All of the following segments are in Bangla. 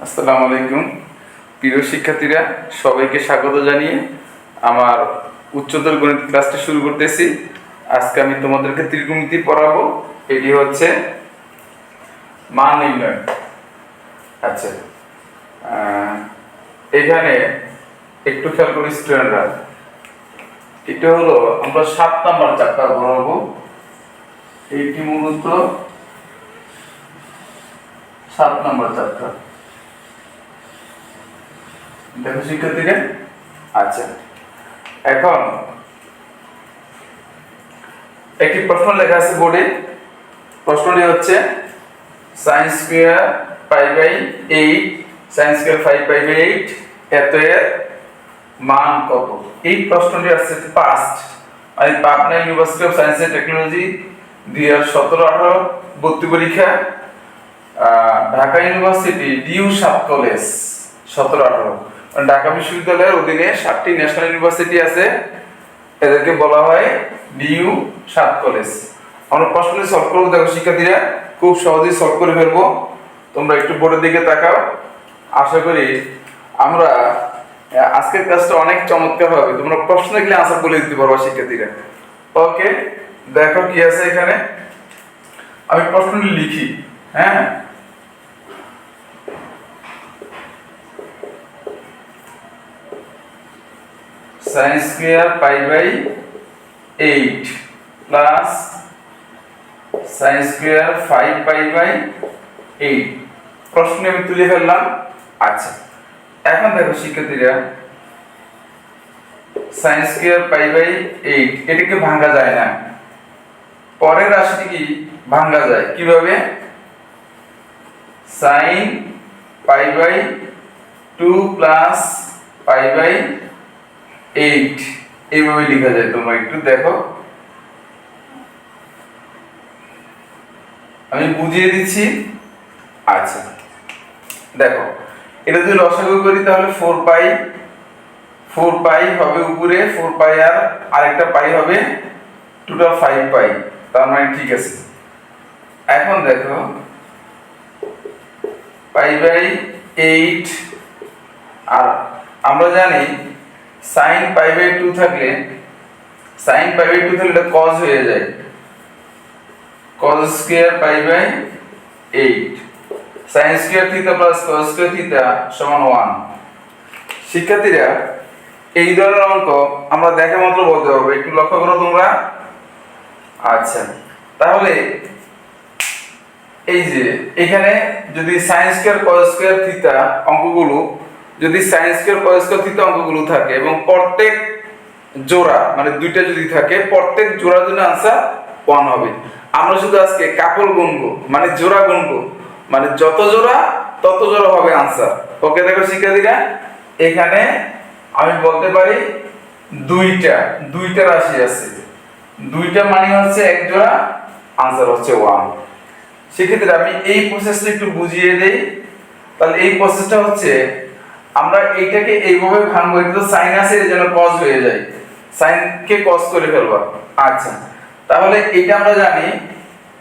আসসালামু আলাইকুম প্রিয় শিক্ষার্থীরা, সবাইকে স্বাগত জানিয়ে আমার উচ্চতর গণিত ক্লাসটা শুরু করতেছি। আজকে আমি তোমাদেরকে ত্রিকোণমিতি পড়াবো। এটি হচ্ছে মান নির্ণয়। আচ্ছা, এখানে একটু খেয়াল করি স্টুডেন্টরা, এটা হলো আমরা 7 নাম্বার চ্যাপ্টার পড়াবো। এইটি মূলত 7 নাম্বার চ্যাপ্টার। দেখো শিক্ষার্থীরা, আচ্ছা এখন একটি প্রশ্ন লেখা আছে বোর্ডে। প্রশ্নটি হচ্ছে sin square pi by 8 sin square 5 pi by 8 এত এর মান কত। এই প্রশ্নটি আসছে পাস্ট, মানে Pabna university of science and technology 2017-18 ভর্তি পরীক্ষা, ঢাকা ইউনিভার্সিটি ডিইউ 7 কলেজ 17-18, ঢাকা বিশ্ববিদ্যালয়ের অধীনে 7টি ন্যাশনাল ইউনিভার্সিটি আছে, এদেরকে বলা হয় ডিইউ 7 কলেজ। আমরা প্রশ্নটি সলভ করব। দেখো শিক্ষার্থীরা, খুব সহজেই সলভ করে ফেলবো। তোমরা একটু বোর্ডের দিকে তাকাও। আশা করি আমরা আজকের ক্লাসটা অনেক চমৎকার হবে। তোমরা প্রশ্ন দেখলে আনসার বলে দিতে পারবা শিক্ষার্থীরা। ওকে, দেখো কি আছে এখানে। আমি প্রশ্নটি লিখি। হ্যাঁ, sin square pi by 8 plus sin square 5 pi by 8 প্রশ্ন আমি তুলে ফেললাম। আচ্ছা, এখন দেখো শিক্ষার্থীরা, sin স্কয়ার পাই বাই 8 এটাকে ভাঙা যায় না। পরের রাশিটি কি ভাঙা যায় কিভাবে? sin pi by 2 plus pi by 8 এইভাবে লেখা যায়। তোমরা একটু দেখো, আমি বুঝিয়ে দিচ্ছি। আচ্ছা দেখো, এটা যদি লসাগু করি তাহলে 4 পাই হবে উপরে, 4 পাই আর আরেকটা পাই হবে, টোটাল 5 পাই। তার মানে ঠিক আছে। এখন দেখো পাই বাই 8, আর আমরা জানি sin পাই বাই 2 থাকলে এটা cos হয়ে যায়, cos square pi by 8 sin square theta plus cos square theta সমান 1। শিক্ষার্থীরা, এই ধরনের অঙ্ক আমরা দেখা মাত্র বলতে পারবো। একটু লক্ষ্য করো তোমরা। আচ্ছা, তাহলে এই যে এখানে যদি sin square cos square theta অঙ্কগুলো, যদি sin square cos square theta অঙ্কগুলো থাকে এবং প্রত্যেক জোড়া মানে দুইটা যদি থাকে, প্রত্যেক জোড়ার জন্য आंसर 1 হবে। আমরা শুধু আজকে কাপল গুনবো, মানে জোড়া গুনবো, মানে যত জোড়া তত জোড়া হবে आंसर। ওকে, দেখো শিক্ষার্থীরা, এখানে আমি বলতে পারি দুইটা রাশি আছে, দুইটা মানে হচ্ছে এক জোড়া, आंसर হচ্ছে 1। সেক্ষেত্রে আমি এই প্রসেসটা একটু বুঝিয়ে দেই। তাহলে এই প্রসেসটা হচ্ছে আমরা এইটাকে এইভাবে ভাঙবো, এটা তো sin আছে, এর জন্য cos হয়ে যায়, sin কে cos করে ফেলবা। আচ্ছা, তাহলে এটা আমরা জানি,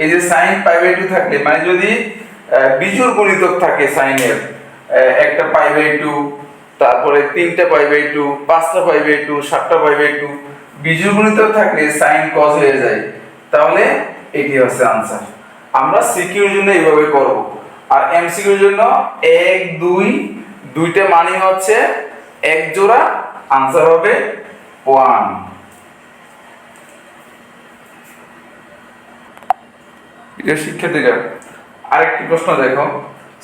এই যে sin পাই বাই 2 থাকলে, মানে যদি বিজোড় গুণিতক থাকে sin এর, একটা পাই বাই 2, তারপরে 3টা পাই বাই 2, 5টা পাই বাই 2, 7টা পাই বাই 2, বিজোড় গুণিতক থাকলে sin cos হয়ে যায়। তাহলে এটি হচ্ছে आंसर। আমরা সিকিউর জন্য এইভাবে করব, আর এমসিকিউর জন্য 1 2 দুইটা মানে হচ্ছে এক জোড়া, आंसर হবে 1। প্রিয় শিক্ষার্থীরা, আরেকটি প্রশ্ন দেখো,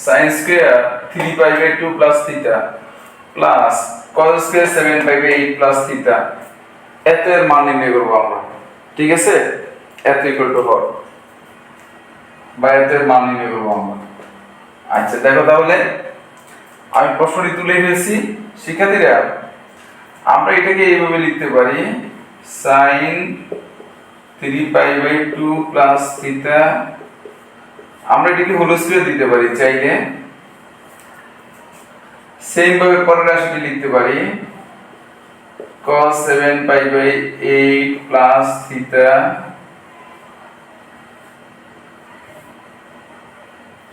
sin square 3 pi by 2 plus theta plus cos square 7 pi by 8 plus theta এত এর মান নির্ণয় করব আমরা। ঠিক আছে, এত ইকুয়াল টু হর বা এত এর মান নির্ণয় করব আমরা। আচ্ছা দেখো, তাহলে আমি প্রশ্নটি তুলে ফেলেছি। শিক্ষার্থীরা, আমরা এটাকে এইভাবে লিখতে পারি, sin 3 pi by 2 plus theta, আমরা এটাকে হোল স্কয়ার দিতে পারি চাইলে। সেম ভাবে পরের রাশিটি লিখতে পারি, cos 7 pi by 8 plus theta,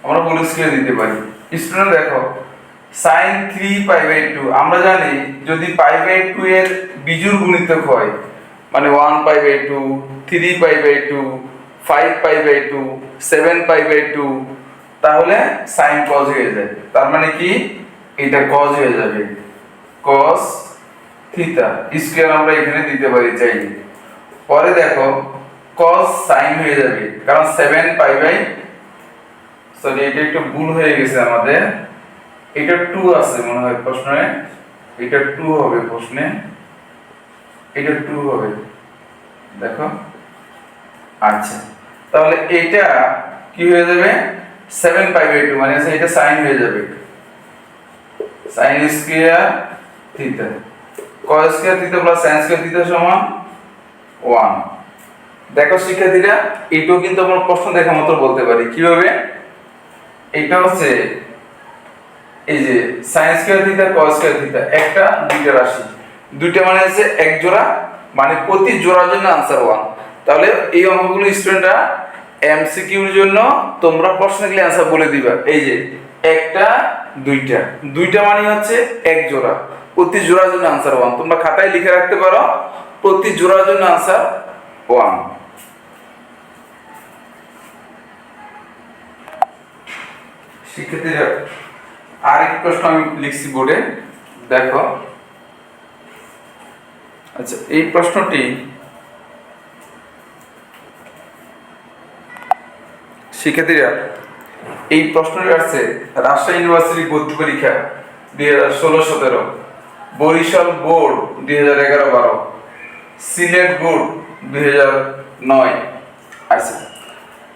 আমরা হোল স্কয়ার দিতে পারি। স্টুডেন্ট দেখো sin 3π/2 আমরা জানি যদি π/2 এর বিজোড় গুণিতক হয় মানে 1π/2 3π/2 5π/2 7π/2 তাহলে sin cos হয়ে যায়। তার মানে কি এটা cos হয়ে যাবে, cos থিটা স্কয়ার আমরা এখানে দিতে পারি চাই। পরে দেখো cos sin হয়ে যাবে কারণ 7π সরি এটা একটু ভুল হয়ে গেছে আমাদের, এটা 2 আছে মনে হয় প্রশ্নে, এটা 2 হবে প্রশ্নে, এটা 2 হবে দেখো। আচ্ছা তাহলে এটা কি হয়ে যাবে 7π/2 মানে এটা sin হয়ে যাবে sin square theta cos square theta plus sin square theta সমান 1। দেখো শিক্ষার্থীরা এটাও কিন্তু আমরা প্রশ্ন দেখা মতো বলতে পারি কিভাবে, এটা হচ্ছে এই যে sin square theta cos square theta একটা দুইটা রাশি, দুইটা মানে হচ্ছে এক জোড়া মানে প্রতি জোড়ার জন্য आंसर 1। তাহলে এই অঙ্কগুলো স্টুডেন্টরা এমসিকিউর জন্য তোমরা প্রশ্নগুলি आंसर বলে দিবা। এই যে একটা দুইটা, দুইটা মানে হচ্ছে এক জোড়া, প্রতি জোড়ার জন্য आंसर 1। তোমরা খাতায় লিখে রাখতে পারো প্রতি জোড়ার জন্য आंसर 1। শিক্ষার্থীরা আরেক প্রশ্ন আমি লিখছি বোর্ডে দেখো। আচ্ছা এই প্রশ্নটি শিক্ষার্থীরা এই প্রশ্নটি আসছে রাজশাহী ইউনিভার্সিটি ভর্তি পরীক্ষা 2016-17, বরিশাল বোর্ড 2011-12, সিলেট বোর্ড 2009। আচ্ছা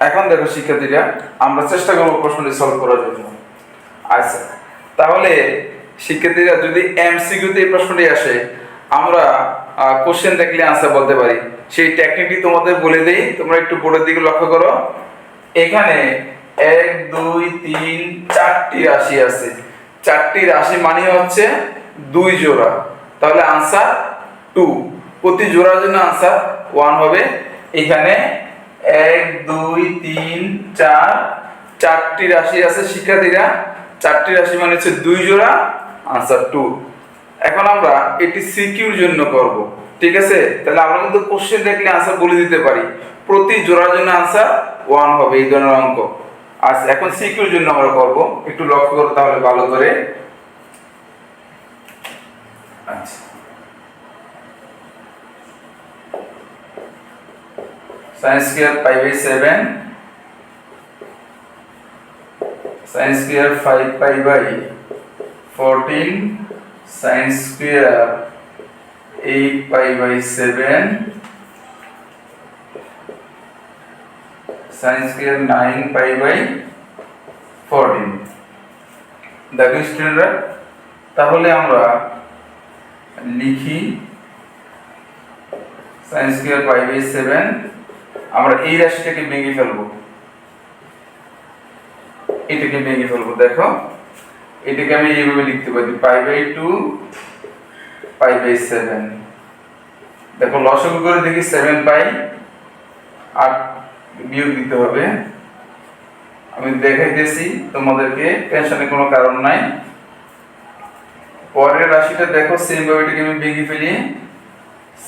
এখন দেখো শিক্ষার্থীরা আমরা চেষ্টা করব প্রশ্নটি সলভ করার জন্য। আচ্ছা তাহলে শিক্ষার্থীরা যদি এমসিকিউতে এই প্রশ্নটি আসে আমরা কোশ্চেন দেখলে आंसर বলতে পারি, সেই টেকনিকটি তোমাদের বলে দেই, তোমরা একটু বোর্ডের দিকে লক্ষ্য করো। এখানে 1 2 3 4টি রাশি আছে, চারটি রাশি মানে হচ্ছে দুই জোড়া, তাহলে आंसर 2, প্রতি জোড়ার জন্য आंसर 1 হবে। এখানে 1 2 3 4 চারটি রাশি আছে শিক্ষার্থীরা, চারটি রাশি মানে হচ্ছে দুই জোড়া आंसर 2। এখন আমরা এটি সিকিউর জন্য করব, ঠিক আছে? তাহলে আমরা কিন্তু কোশ্চেন দেখলে आंसर বলে দিতে পারি, প্রতি জোড়ার জন্য आंसर 1 হবে এই ধরনের অঙ্ক। আচ্ছা এখন সিকিউর জন্য আমরা করব, একটু লক্ষ্য করো তাহলে ভালো করে। আচ্ছা sin square π/7 sin square 5π/14 sin square 8π/7 sin square 9π/14। দেখো স্টুডেন্টরা তাহলে আমরা লিখি sin স্কয়ার π/7, আমরা এই রাশিটাকে ভেঙে ফেলবো, এটাকে ভেঙে ফেলবো। দেখো এটাকে আমি এইভাবে লিখতে পারি π/2 π/7। দেখো লসাগু করে দেখি 7π, আর বিয়োগ দিতে হবে, আমি দেখাইতেছি তোমাদেরকে, টেনশনের কোনো কারণ নাই। পরের রাশিটা দেখো সেম ভাবে এটাকে আমি ভেঙে ফেলি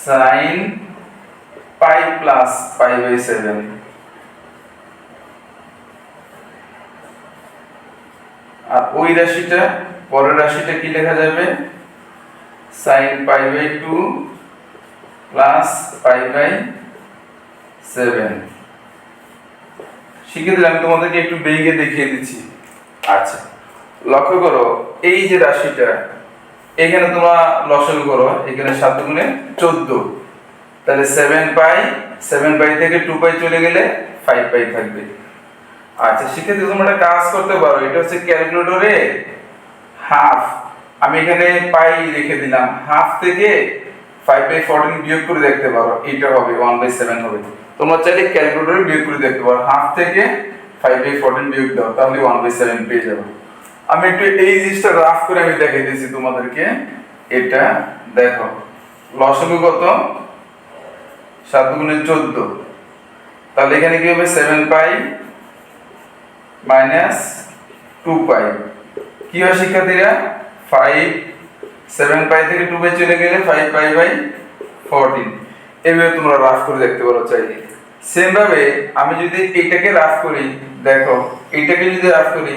sin π প্লাস π/7। আর ওই রাশিটা পরের রাশিটা কি লেখা যাবে sin π/2 প্লাস π/7। শিখে দিলাম, তোমাদেরকে একটু ভেঙে দেখিয়ে দিচ্ছি। আচ্ছা লক্ষ্য করো এই যে রাশিটা এখানে তোমরা লসাগু করো, এখানে 7 গুণে 14, তাহলে 7π থেকে 2π চলে গেলে 5π থাকবে। আচ্ছা শিক্ষার্থী তোমরা একটা কাজ করতে পারো, এটা হচ্ছে ক্যালকুলেটরে হাফ, আমি এখানে পাই রেখে দিলাম, হাফ থেকে 5/14 বিয়োগ করে দেখতে পারো, এটা হবে 1/7 হবে। তোমরা চাইলে ক্যালকুলেটরে বিয়োগ করে দেখতে পারো, হাফ থেকে 5/14 বিয়োগ দাও তাহলে 1/7 পেয়ে যাবে। আমি একটু এই জিনিসটা রাফ করে আমি দেখিয়ে দিয়েছি তোমাদেরকে। এটা দেখো লসাগু কত 7 গুণে 14, তাহলে এখানে কি হবে 7π মাইনাস 2 পাই। কি হয় শিক্ষার্থীরা, 5 7 পাই থেকে 2 পাই চলে গেলে 5 পাই বাই 14। এইভাবে তোমরা রাফ করে দেখতে পারো চাইলে। সেম ভাবে আমি যদি এইটাকে রাফ করি, দেখো এইটাকে যদি রাফ করি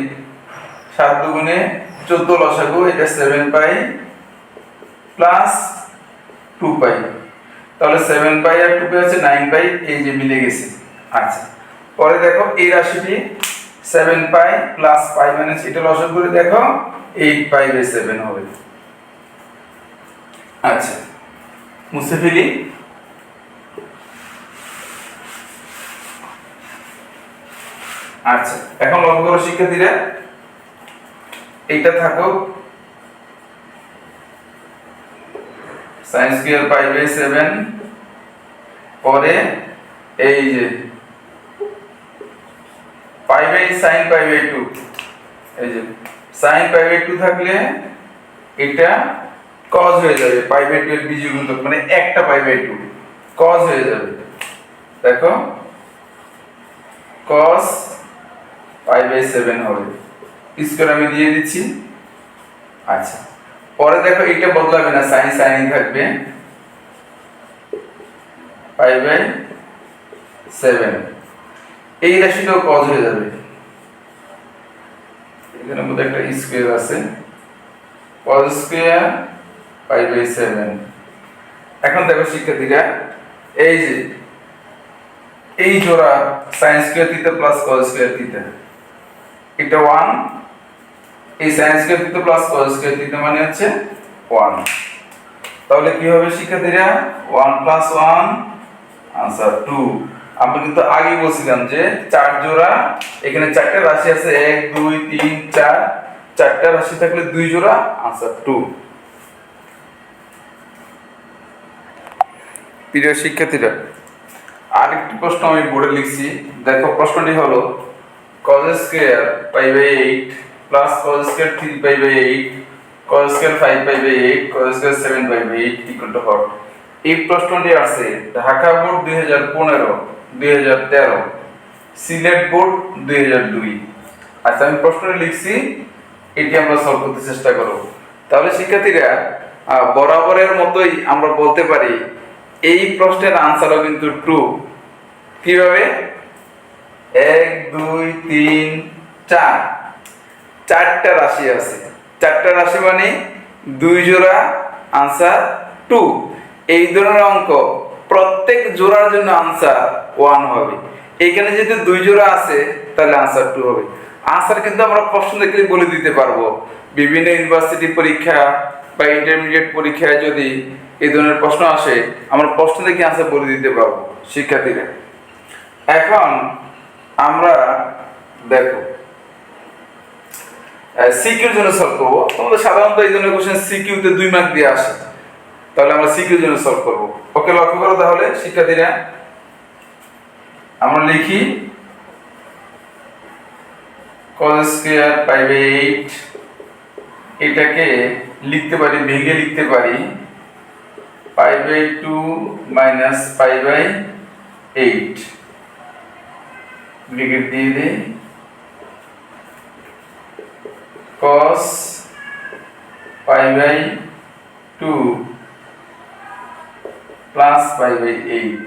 7 দুগুণে 14 লসাগু, এটা 7 পাই প্লাস 2 পাই, তাহলে 7 পাই আর 2 পাই হচ্ছে 9 পাই, এই যে মিলে গেছে। আচ্ছা, পরে দেখো এই রাশিটি 7 পাই প্লাস পাই মাইনাস এটা লসাগু করে দেখো 8 পাই বাই 7 হবে। আচ্ছা, মুছে ফেলি। আচ্ছা, এখন লক্ষ্য করো শিক্ষার্থীরা, এইটা থাকো sin স্কয়ার পাই বাই 7, পরে এই যে pi by sin pi by 2, এই যে sin পাই বাই 2 থাকলে এটা cos হয়ে যাবে, পাই বাই 2 এর বীজীয় গুণিতক মানে একটা পাই বাই 2 cos হয়ে যাবে। দেখো cos পাই বাই 7 হবে, স্কয়ার আমি দিয়ে দিচ্ছি। আচ্ছা, পরে দেখো এটা বদলাবে না, sin sin থাকবে, পাই বাই 7, এই রাশিটাও cos হয়ে যাবে, এখানে মধ্যে একটা স্কয়ার আছে, cos স্কয়ার পাই বাই 7। এখন দেখো শিক্ষার্থীরা, এই যে এই জোড়া sin square theta plus cos square theta, এটা 1, এই sin square theta plus cos square theta মানে হচ্ছে 1। তাহলে কি হবে শিক্ষার্থীরা, 1 প্লাস 1 आंसर 2। আমরা কিন্তু আগে বলছিলাম যে চার জোড়া, এখানে চারটা রাশি আছে 1 2 3 4, চারটা রাশি থাকলে দুই জোড়া, आंसर 2। প্রিয় শিক্ষার্থীরা, আরেকটি প্রশ্ন আমি বোর্ডে লিখছি, দেখো প্রশ্নটি হলো cos square pi by 8 plus cos square 3 pi by 8 cos square 5 pi by 8 cos square 7 pi by 8 equal to হট। এই প্রশ্নটি আছে ঢাকা বোর্ড 2015, 2013, সিলেট বোর্ড 2002। আচ্ছা, আমি প্রশ্নটি লিখছি, এটি আমরা সলভ করতে চেষ্টা করব। তাহলে শিক্ষার্থীরা, বরাবরের মতোই আমরা বলতে পারি এই প্রশ্নের আনসারও কিন্তু 2। কিভাবে, 1 2 3 4, চারটা রাশি আছে, চারটা রাশি মানে দুই জোড়া, आंसर 2। এই ধরনের অঙ্ক প্রত্যেক জোড়ার জন্য आंसर 1 হবে। এখানে যদি দুই জোড়া আছে তাহলে आंसर 2 হবে। आंसर কিন্তু আমরা প্রশ্ন দেখলে বলে দিতে পারবো। বিভিন্ন ইউনিভার্সিটি পরীক্ষা বা ইন্টারমিডিয়েট পরীক্ষায় যদি এই ধরনের প্রশ্ন আসে, আমরা প্রশ্ন দেখে आंसर বলে দিতে পারবো শিক্ষার্থীরা। এখন আমরা দেখো সিকিউর জন্য সলভ করব। তোমাদের সাধারণত এই ধরনের কোশ্চেন সিকিউ তে 2 মার্ক দিয়ে আসে, তাহলে আমরা সিকিউর জন্য সলভ করব। ওকে, লক্ষ্য করো তাহলে শিক্ষার্থীরা, আমরা লিখি cos স্কয়ার পাই বাই 8, এটাকে লিখতে পারি, ভেঙে লিখতে পারি pi by 2 minus pi by 8, bracket দিয়ে দেই, cos pi by 2 plus pi by 8,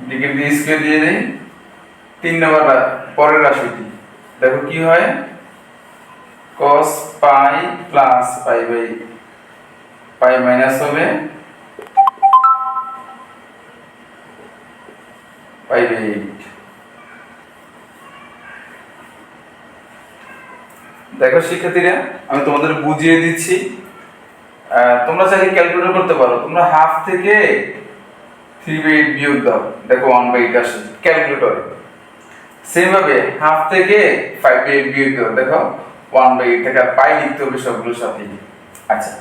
bracket দিয়ে স্কয়ার দিয়ে দেই। 3 নম্বর পরের রাশিটি দেখো কি হয়, cos pi plus pi by pi minus হবে পাই বাই 8। দেখো শিক্ষার্থীরা, আমি তোমাদের বুঝিয়ে দিচ্ছি, তোমরা চাইলে ক্যালকুলেট করতে পারো। তোমরা হাফ থেকে 3/8 বিয়োগ দাও, দেখো 1/8 আসে ক্যালকুলেটরে। সেম ভাবে হাফ থেকে 5/8 বিয়োগ দাও, দেখো 1/8 থেকে, আর পাই লিখতে হবে সবগুলোর সাথে। আচ্ছা,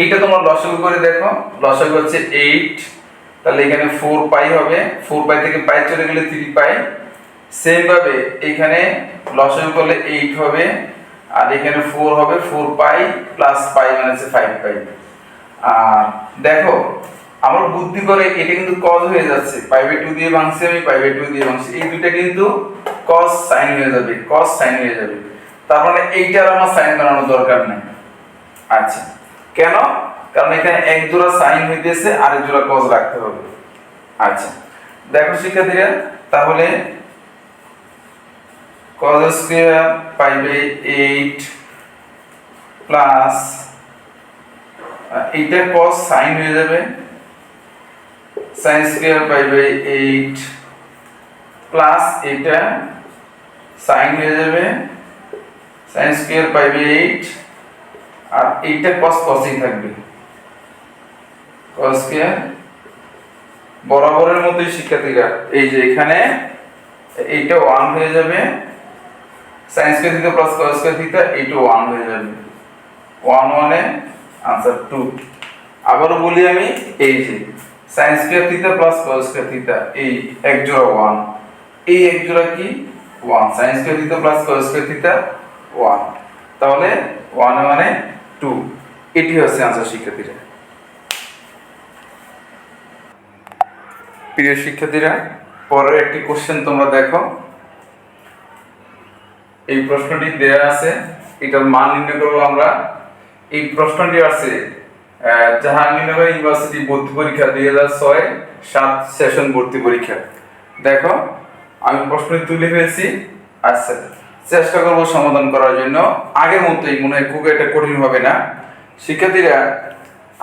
এটা তোমরা লসাগু করে দেখো, লসাগু হচ্ছে 8, তাহলে এখানে 4 পাই হবে, 4 পাই থেকে পাই চলে গেলে 3 পাই। সেম ভাবে এখানে লসাগু করলে 8 হবে, আর এখানে 4 হবে, 4 পাই প্লাস পাই মানে হচ্ছে 5 পাই। আর দেখো আমার বুদ্ধি করে এটা কিন্তু cos হয়ে যাচ্ছে, π/2 দিয়ে ভাঙছি আমি, π/2 দিয়ে ভাঙছি, এই দুইটা কিন্তু cos sin হয়ে যাবে, cos sin হয়ে যাবে। তার মানে এইটার আমার sin বানানোর দরকার নেই। আচ্ছা, কেন? কারণ এখানে এক জোড়া sin হইতেছে আর এক জোড়া cos রাখতে হবে। আচ্ছা, দেখো শিক্ষার্থীরা, তাহলে cos স্কয়ার π/8 প্লাস এইটা cos sin হয়ে যাবে, sin স্কয়ার π/8 প্লাস এটা sin হয়ে যাবে, sin স্কয়ার π/8 আর এইটা cos cosই থাকবে, cos স্কয়ার বরাবরের মতোই শিক্ষার্থীরা, এই যে এখানে এইটা 1 হয়ে যাবে, sin square theta plus cos square theta, এইটা 1 হয়ে যাবে, 1 1 এ आंसर 2। আবারও বলি আমি, এই যে sin square theta plus cos square theta, এই এক জোড়া 1, এই এক জোড়া কি 1, sin square theta plus cos square theta 1, তাহলে 1 মানে 2, এটি হচ্ছে आंसर শিক্ষার্থীরা। প্রিয় শিক্ষার্থীরা, পরের একটি কোশ্চেন তোমরা দেখো। এই প্রশ্নটি দেয়া আছে, এটার মান নির্ণয় করব আমরা। এই প্রশ্নটি আছে জাহাঙ্গীরনগর ইউনিভার্সিটি ভর্তি পরীক্ষা 2006-7 সেশন ভর্তি পরীক্ষা। দেখো আমি প্রশ্নটি তুলে ফেলছি। আচ্ছা, চেষ্টা করব সমাধান করার জন্য। আগের মতোই মনে হয় খুব একটা কঠিন হবে না। শিক্ষার্থীরা,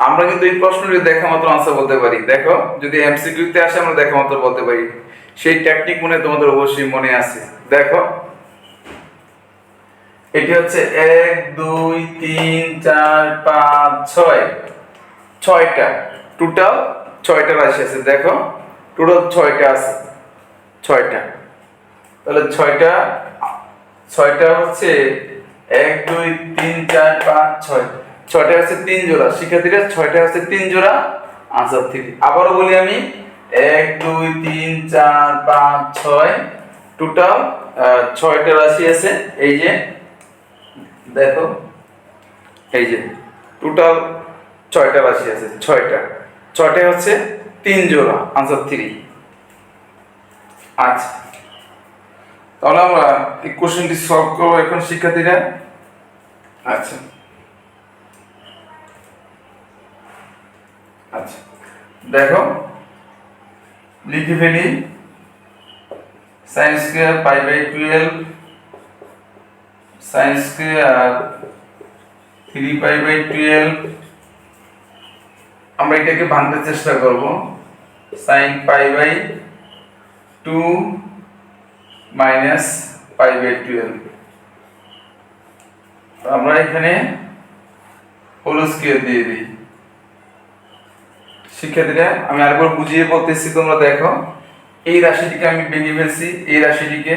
আমরা কিন্তু এই প্রশ্নটি দেখা মাত্র আনসার বলতে পারি। দেখো যদি এমসিকিউ তে আসে আমরা দেখা মাত্র বলতে পারি, সেই টেকনিক মনে তোমাদের অবশ্যই মনে আছে। দেখো এটি হচ্ছে 1 2 3 4 5 6, 6টা টোটাল, 6টা রাশি আছে। দেখো টোটাল 6টা আছে, 6টা, তাহলে 6টা হচ্ছে 1 2 3 4 5 6, 6টা হচ্ছে 3 জোড়া। শিক্ষার্থীরা 6টা হচ্ছে 3 জোড়া, आंसर 3। আবারও বলি আমি, 1 2 3 4 5 6, টোটাল 6টা রাশি আছে। এই যে দেখো, এই যে টোটাল 6টা রাশি আছে, 6টা হচ্ছে 3 জোড়া, आंसर 3। আচ্ছা, তাহলে আমরা এই কোশ্চেনটি সলভ করব এখন শিক্ষার্থীরা। আচ্ছা আচ্ছা, দেখো লিখে ফেলি, sin স্কয়ার π/12 sin স্কয়ার 3π/12, আমরা এটাকে ভাঙতে চেষ্টা করব, sin π/2 মাইনাস π/12, আমরা এখানে হোল স্কয়ার দিয়ে দিই। শিক্ষার্থীরা, আমি আরেকবার বুঝিয়ে বলতেছি, তোমরা দেখো এই রাশিটিকে আমি ভেঙে ফেলছি, এই রাশিটিকে,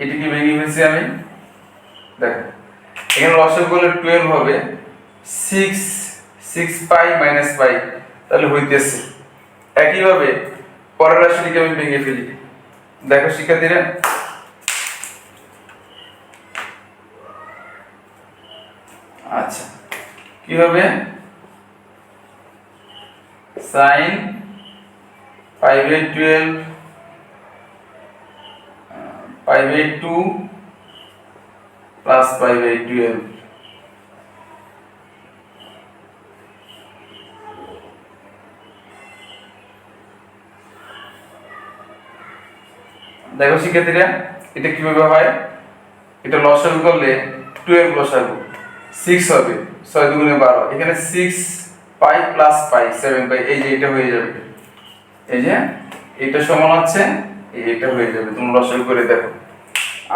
এটিকে ভেঙে ফেলছি আমি। দেখো এখানে লসাগু করলে 12 হবে, 6 π মাইনাস π, তাহলে হইতেছে। একইভাবে পরের রাশিটিকে আমি ভেঙে ফেলি। দেখো শিক্ষার্থীরা, আচ্ছা কি হবে, sin π/12 π/2 প্লাস π/12, দেখো শিক্ষার্থীরা এটা কিভাবে হয়, এটা লসাগু করলে 12 লসাগু 6 হবে, 6 দুগুণে 12, এখানে 6 পাই প্লাস পাই 7 পাই, এই যে এটা হয়ে যাবে, এই যে এটা সমান হচ্ছে এটা হয়ে যাবে, তোমরা লসাগু করে দেখো।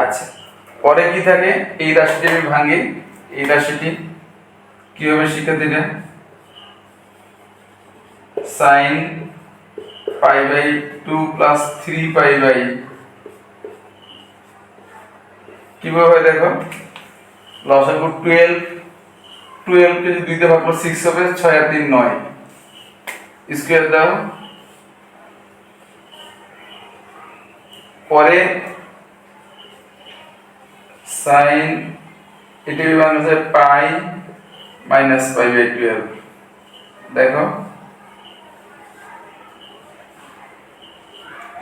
আচ্ছা, পরে কি থাকে, এই রাশিটি আমি ভাঙি, এই রাশিটি কি হবে শিক্ষার্থীরা, sin π/2 প্লাস 3π, কিভাবে হয় দেখো, লসাগু 12 কে যদি 2 দিয়ে ভাগ করলে 6 হবে, 6 আর 3 9, স্কয়ার দাও, পরে sin এটা বিভাগ হচ্ছে পাই মাইনাস π/12, দেখো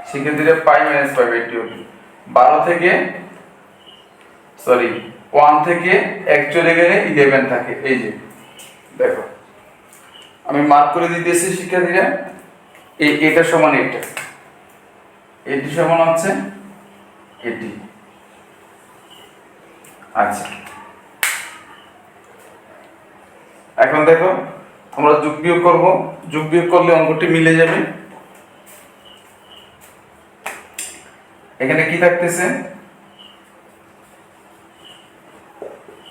শিক্ষার্থীরা পাই মাইনাস পাই বাই 12 12 থেকে 1 থেকে 1 চলে গেলে 11 থাকে। এই যে দেখো আমি মার্ক করে দিতেছি শিক্ষার্থীরা, এটা সমান এটা, এটি সমান হচ্ছে এটি। আচ্ছা এখন দেখো আমরা যোগ বিয়োগ করব, যোগ বিয়োগ করলে অঙ্কটি মিলে যাবে। এখানে কি থাকতেছে,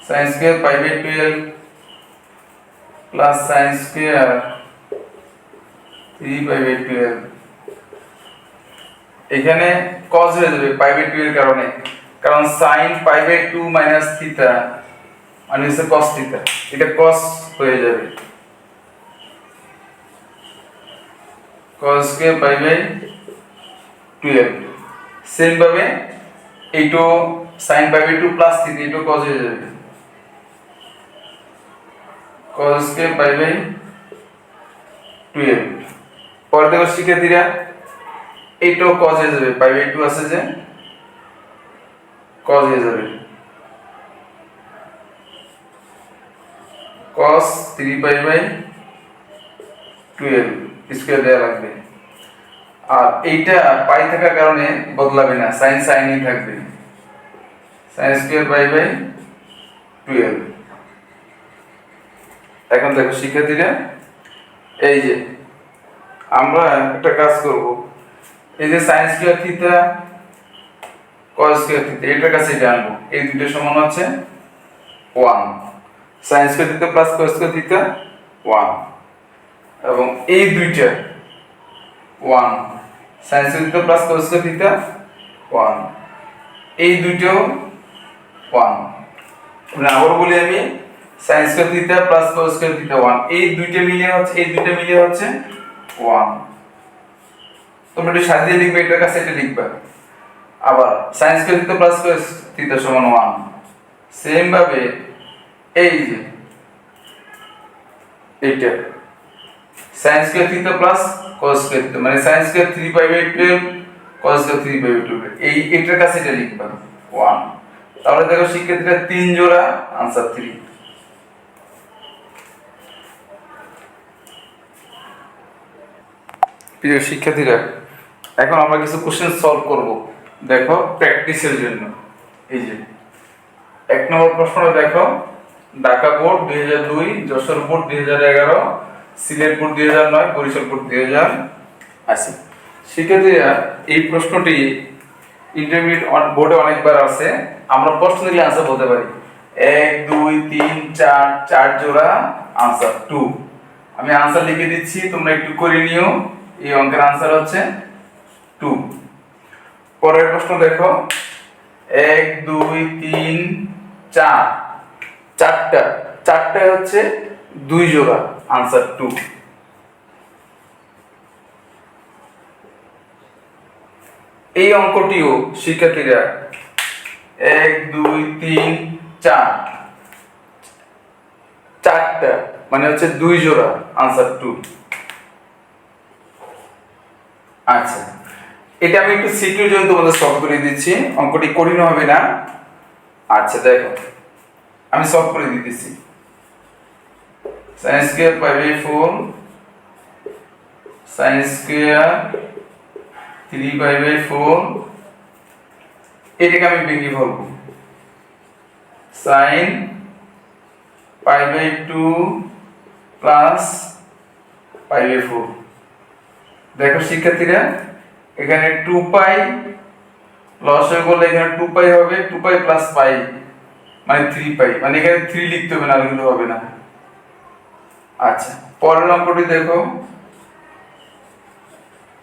sin square pi by 12 plus sin square 3 pi by 12। এখানে cos হয়ে যাবে পাই বাই 2 এর কারণে, কারণ sin pi by 2 minus theta মানে হচ্ছে cos থিটা, এটা cos হয়ে যাবে cos square pi by 12। Same ভাবে এইটো sin pi by 2 plus theta, এইটো cos হয়ে যাবে cos স্কয়ার পাই বাই 12। পরে দেখো শিক্ষার্থীরা এইটাও cos হয়ে যাবে, পাই বাই 2 আছে যে cos হয়ে যাবে cos 3 পাই বাই 12 স্কয়ার দেয়া লাগবে। আর এইটা পাই থাকার কারণে বদলাবে না, sin সাইনই থাকবে, sin স্কয়ার পাই বাই 12। এখন দেখো শিক্ষার্থীরা এই যে আমরা একটা কাজ করব, এই যে sin square theta cos square theta এটার কাছে এটা আনবো, এই দুটো সমান হচ্ছে 1, sin square theta plus cos square theta 1, এবং এই দুইটা 1, sin square theta plus cos square theta 1, এই দুইটাও 1। আমরা আবার বলি আমি sin square theta plus cos square theta 1, এই দুইটা মিলিয়ে হচ্ছে 1। তোমরা একটু সাজিয়ে লিখবে, এটার কাছে এটা লিখবা। আবার sin square theta plus cos theta সমান 1। সেম ভাবে এই যে এইটা sin square theta plus cos square theta মানে sin square 3 pi by 12 cos square 3 pi by 12, এই এটার কাছে এটা লিখবা 1। তাহলে দেখো শিক্ষার্থীরা 3 জোড়া आंसर 3। প্রিয় শিক্ষার্থীরা এখন আমরা কিছু কোশ্চেন সলভ করব, দেখো প্র্যাকটিসের জন্য। এই যে 1 নম্বর প্রশ্নটা দেখো, Dhaka board 2002, Jessore board 2011, Sylhet board 2009, Barisal board 2080। শিক্ষার্থীরা এই প্রশ্নটি ইন্টারমিডিয়েট বোর্ডে অনেকবার আছে, আমরা প্রশ্ন দিলে आंसर বলতে পারি 1 2 3 4 4 জোড়া आंसर 2। আমি आंसर লিখে দিচ্ছি, তোমরা একটু করে নিও। এই অঙ্কের आंसर হচ্ছে 2। পরের প্রশ্ন দেখো 1 2 3 4 চারটা হচ্ছে 2 জোড়া आंसर 2। এই অঙ্কটিও শিক্ষার্থীরা 1 2 3 4 চারটা মানে হচ্ছে 2 জোড়া आंसर 2। আচ্ছা এটা আমি একটু সিকিউর জন্য তোমাদের সলভ করে দিচ্ছি, অঙ্কটি কঠিন হবে না। আচ্ছা দেখো আমি সলভ করে দিতেছি, sin square pi by 4 sin square 3 pi by 4, এটাকে আমি ভেঙে ফেলবো sin pi by 2 plus pi by 4। দেখো শিক্ষার্থীরা এখানে 2 পাই লস হয়ে গেলে এখানে 2 পাই হবে, 2 পাই প্লাস পাই মানে 3 পাই, মানে এখানে 3 লিখতে হবে না, কিন্তু হবে না। আচ্ছা পরের অঙ্কটি দেখো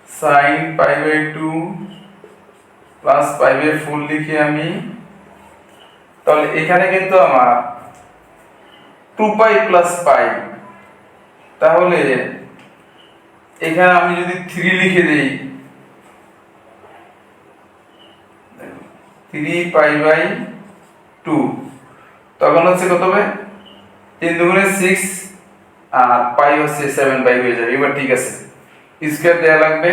sin pi by 2 plus pi by 4 লিখি আমি, তাহলে এখানে কিন্তু আমার 2 পাই প্লাস পাই, তাহলে এখানে আমি যদি 3 লিখে দেই 3 পাই বাই 2, তখন হচ্ছে কত হবে 3 দুগুণে 6 আর পাই হচ্ছে 7 পাই হয়ে যাবে। এবার ঠিক আছে স্কয়ার দেয়া লাগবে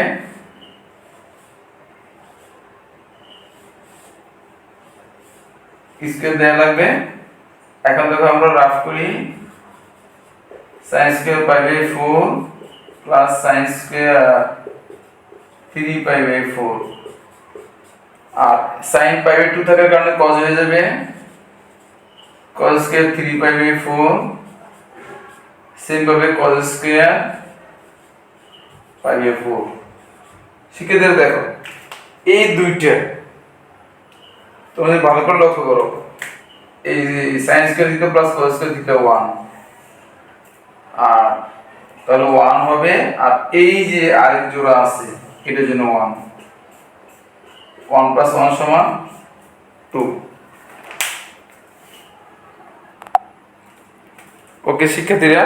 স্কয়ার দেয়া লাগবে। এখন দেখো আমরা রাফ করি, sin square pi by 4 plus sin square 3 pi by 4, আর sin পাই বাই 2 থাকার কারণে cos হয়ে যাবে cos square 3 pi by 4, same ভাবে cos স্কয়ার পাই বাই 4। শিখেদের দেখো এই দুইটা তোমরা ভালো করে লক্ষ্য করো, এই যে sin square theta plus cos square theta 1, আর তাহলে 1 হবে, আর এই যে আরেক জোড়া আছে এটার জন্য 1 প্লাস 1 সমান 2। ওকে শিক্ষার্থীরা,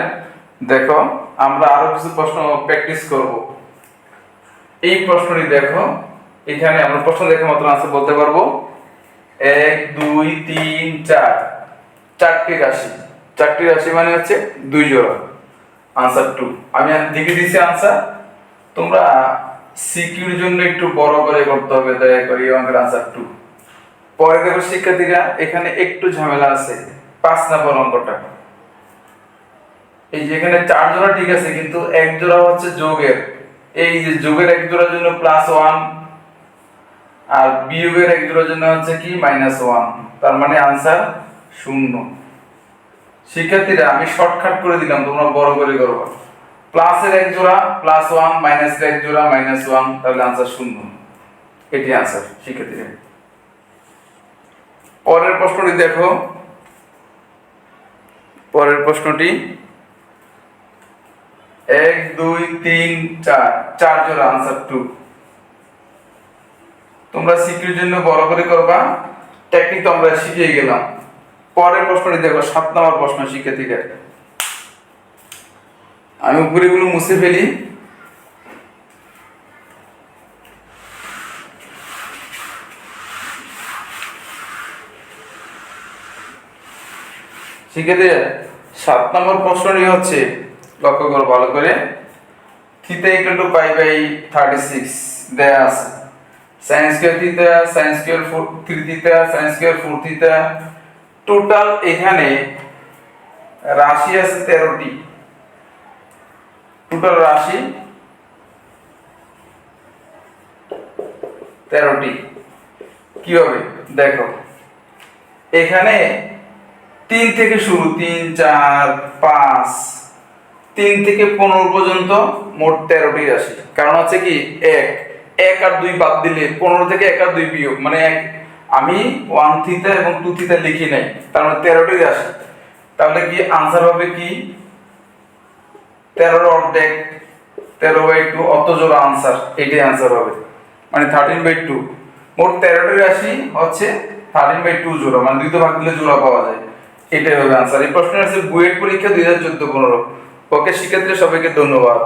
দেখো আমরা আরো কিছু প্রশ্ন প্র্যাকটিস করব। এই প্রশ্নটি দেখো, এখানে আমরা প্রশ্ন দেখে মাত্র আনসার বলতে পারবো। 1 2 3 4 চারটি রাশি, চারটি রাশি মানে হচ্ছে 2 জোড়া, আনসার 2। আমি লিখে দিয়েছি আনসার, তোমরা সিকিউর জন্য একটু বড় করে করতে হবে, দয়া করে এই অঙ্কের আনসার 2। পরে দেখো শিক্ষার্থীরা, এখানে একটু ঝামেলা আছে 5 নম্বর অঙ্কটা। এই যে এখানে 4 জোড়া ঠিক আছে, কিন্তু এক জোড়া হচ্ছে যোগের, এই যে যোগের এক জোড়ার জন্য +1 আর বিয়োগের এক জোড়ার জন্য হচ্ছে কি -1, তার মানে आंसर 0। শিক্ষার্থীরা আমি শর্টকাট করে দিলাম, তোমরা বড় করে করবা। প্লাসের এক জোড়া +1, মাইনাসের এক জোড়া -1, তাহলে आंसर 0। এটি आंसर শিক্ষার্থীরা। পরের প্রশ্নটি দেখো, পরের প্রশ্নটি 1 2 3 4 চার জোড়া, आंसर 2। তোমরা সিকিউর জন্য বড় করে করবা, টেকনিক তো আমরা শিখে গেলাম। পরের প্রশ্নটি দেখো, 7 নম্বর প্রশ্ন শিক্ষার্থীরা। আমি উপরেগুলো মুছে ফেলি। শিক্ষার্থীরা 7 নম্বর প্রশ্নটি হচ্ছে, লক্ষ্য করো ভালো করে, থিটা = π/36 দেয়া আছে, sin square theta, sin square 3 theta, sin square 4 theta, total এখানে রাশি আছে 13টি, টোটাল রাশি 13টি। কি হবে দেখো, এখানে 3 থেকে শুরু, 3 4 5, 3 থেকে 15 পর্যন্ত মোট 13টি রাশি। কারণ হচ্ছে কি 1 আর 2 বাদ দিলে 15 থেকে 1 আর 2 বিয়োগ, মানে আমি 1 থিটা এবং 2 থিটা লিখি নাই, তার মানে 13টি রাশি। তাহলে কি आंसर হবে কি 13 এর অর্ধেক 13/2, অত জোড়া आंसर, এটাই आंसर হবে, মানে 13/2। মোট 13টি রাশি হচ্ছে 13/2 জোড়া, মানে 2 তে ভাগ দিলে জোড়া পাওয়া যায়, এটাই হবে आंसर। এই প্রশ্নের আছে বুয়েট পরীক্ষা 2014-15। ওকে শিক্ষার্থীরা, সবাইকে ধন্যবাদ।